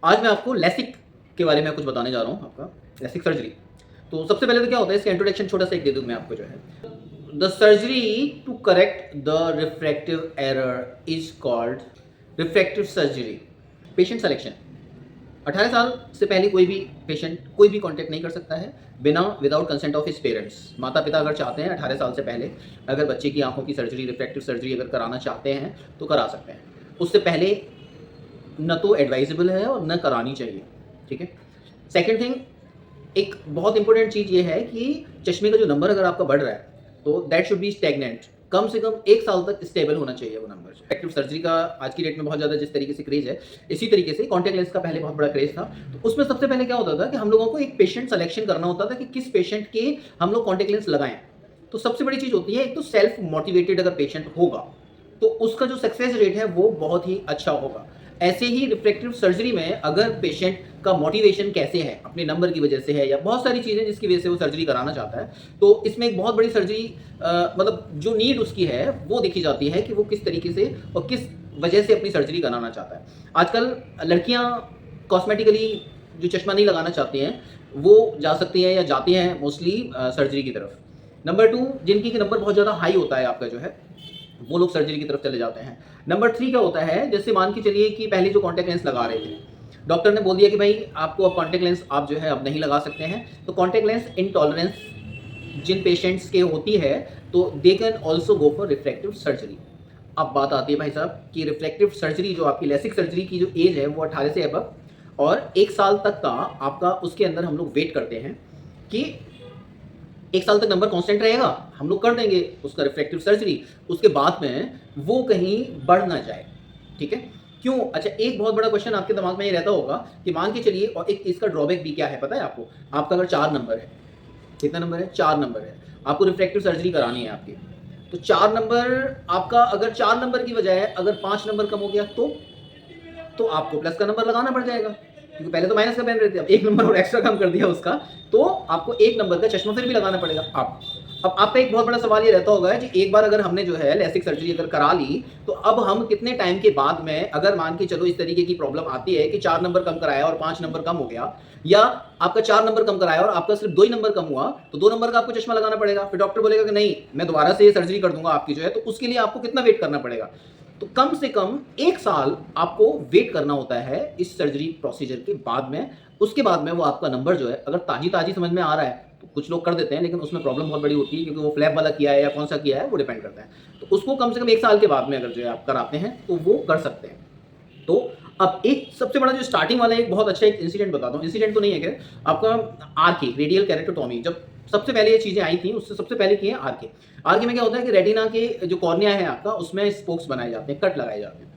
आज मैं आपको लैसिक के बारे में कुछ बताने जा रहा हूँ, आपका लैसिक सर्जरी। तो सबसे पहले तो क्या होता है, इसका इंट्रोडक्शन छोटा सा एक दे दूँ मैं आपको जो है। The surgery to correct the refractive error is called refractive surgery. Patient selection, 18 साल से पहले कोई भी पेशेंट कोई भी कॉन्टैक्ट नहीं कर सकता है बिना without consent of his parents. माता पिता अगर चाहते हैं 18 साल से पहले अगर बच्चे की आंखों की सर्जरी, रिफ्रैक्टिव सर्जरी अगर कराना चाहते हैं तो करा सकते हैं। उससे पहले न तो एडवाइजेबल है और न करानी चाहिए, ठीक है। सेकेंड थिंग, एक बहुत इंपॉर्टेंट चीज़ ये है कि चश्मे का जो नंबर अगर आपका बढ़ रहा है तो दैट शुड बी स्टैग्नेंट, कम से कम 1 साल तक स्टेबल होना चाहिए वो नंबर। रिफ्रैक्टिव सर्जरी का आज की डेट में बहुत ज़्यादा जिस तरीके से क्रेज है, इसी तरीके से कॉन्टैक्ट लेंस का पहले बहुत बड़ा क्रेज था। तो उसमें सबसे पहले क्या होता था कि हम लोगों को एक पेशेंट सिलेक्शन करना होता था कि किस पेशेंट के हम लोग कॉन्टैक्ट लेंस लगाएं। तो सबसे बड़ी चीज़ होती है, एक तो सेल्फ मोटिवेटेड अगर पेशेंट होगा तो उसका जो सक्सेस रेट है वो बहुत ही अच्छा होगा। ऐसे ही रिफ्रैक्टिव सर्जरी में अगर पेशेंट का मोटिवेशन कैसे है, अपने नंबर की वजह से है या बहुत सारी चीज़ें जिसकी वजह से वो सर्जरी कराना चाहता है, तो इसमें एक बहुत बड़ी सर्जरी मतलब जो नीड उसकी है वो देखी जाती है कि वो किस तरीके से और किस वजह से अपनी सर्जरी कराना चाहता है। आजकल लड़कियां कॉस्मेटिकली जो चश्मा नहीं लगाना चाहती हैं वो जा सकती हैं या जाती हैं मोस्टली सर्जरी की तरफ। नंबर 2, जिनकी नंबर बहुत ज़्यादा हाई होता है आपका जो है, वो लोग सर्जरी की तरफ चले जाते हैं। नंबर 3 क्या होता है, जैसे मान के चलिए कि पहले जो कॉन्टैक्ट लेंस लगा रहे थे, डॉक्टर ने बोल दिया कि भाई आपको अब कॉन्टैक्ट लेंस आप जो है अब नहीं लगा सकते हैं। तो कॉन्टैक्ट लेंस इंटॉलरेंस जिन पेशेंट्स के होती है तो they can also go for refractive surgery. अब बात आती है भाई साहब कि रिफ्रैक्टिव सर्जरी जो आपकी लैसिक सर्जरी की जो एज है वो 18 से अबव और 1 साल तक का आपका उसके अंदर हम लोग वेट करते हैं कि 1 साल तक नंबर कांस्टेंट रहेगा, हम लोग कर देंगे उसका रिफ्रैक्टिव सर्जरी, उसके बाद में वो कहीं बढ़ ना जाए, ठीक है। क्यों? अच्छा, एक बहुत बड़ा क्वेश्चन आपके दिमाग में ये रहता होगा कि मान के चलिए, और एक इसका ड्रॉबैक भी क्या है पता है आपको, आपका अगर 4 नंबर है, कितना नंबर है, 4 नंबर है, आपको रिफ्रैक्टिव सर्जरी करानी है आपकी, तो 4 नंबर आपका, अगर 4 नंबर की बजाय अगर 5 नंबर कम हो गया तो आपको प्लस का नंबर लगाना पड़ जाएगा, क्योंकि पहले तो माइनस का पहन रहे थे, अब 1 नंबर और एक्स्ट्रा कम कर दिया उसका, तो आपको 1 नंबर का चश्मा फिर भी लगाना पड़ेगा। अब आपका एक बहुत बड़ा सवाल ये रहता होगा कि एक बार अगर हमने जो है लैसिक सर्जरी अगर करा ली तो अब हम कितने टाइम के बाद में, अगर मान के चलो इस तरीके की प्रॉब्लम आती है कि 4 नंबर कम कराया और 5 नंबर कम हो गया, या आपका 4 नंबर कम कराया और आपका सिर्फ 2 ही नंबर कम हुआ, तो 2 नंबर का आपको चश्मा लगाना पड़ेगा। फिर डॉक्टर बोलेगा कि नहीं, मैं दोबारा से ये सर्जरी कर दूंगा आपकी जो है, तो उसके लिए आपको कितना वेट करना पड़ेगा, तो कम से कम 1 साल आपको वेट करना होता है इस सर्जरी प्रोसीजर के बाद में। उसके बाद में वो आपका नंबर जो है, अगर ताजी समझ में आ रहा है तो कुछ लोग कर देते हैं, लेकिन उसमें प्रॉब्लम बहुत बड़ी होती है क्योंकि वो फ्लैप वाला किया है या कौन सा किया है वो डिपेंड करता है। तो उसको कम से कम 1 साल के बाद में अगर जो है आप कराते हैं तो वो कर सकते हैं। तो अब एक सबसे बड़ा जो स्टार्टिंग वाला एक बहुत अच्छा एक इंसिडेंट बताता हूँ, इंसिडेंट तो नहीं है खैर, आपका आरके रेडियल कैरेटोटॉमी, जब सबसे पहले ये चीज़ें आई थी उससे सबसे पहले की है आरके में क्या होता है कि रेटिना के जो कॉर्निया है आपका, उसमें स्पोक्स बनाए जाते हैं, कट लगाए जाते हैं।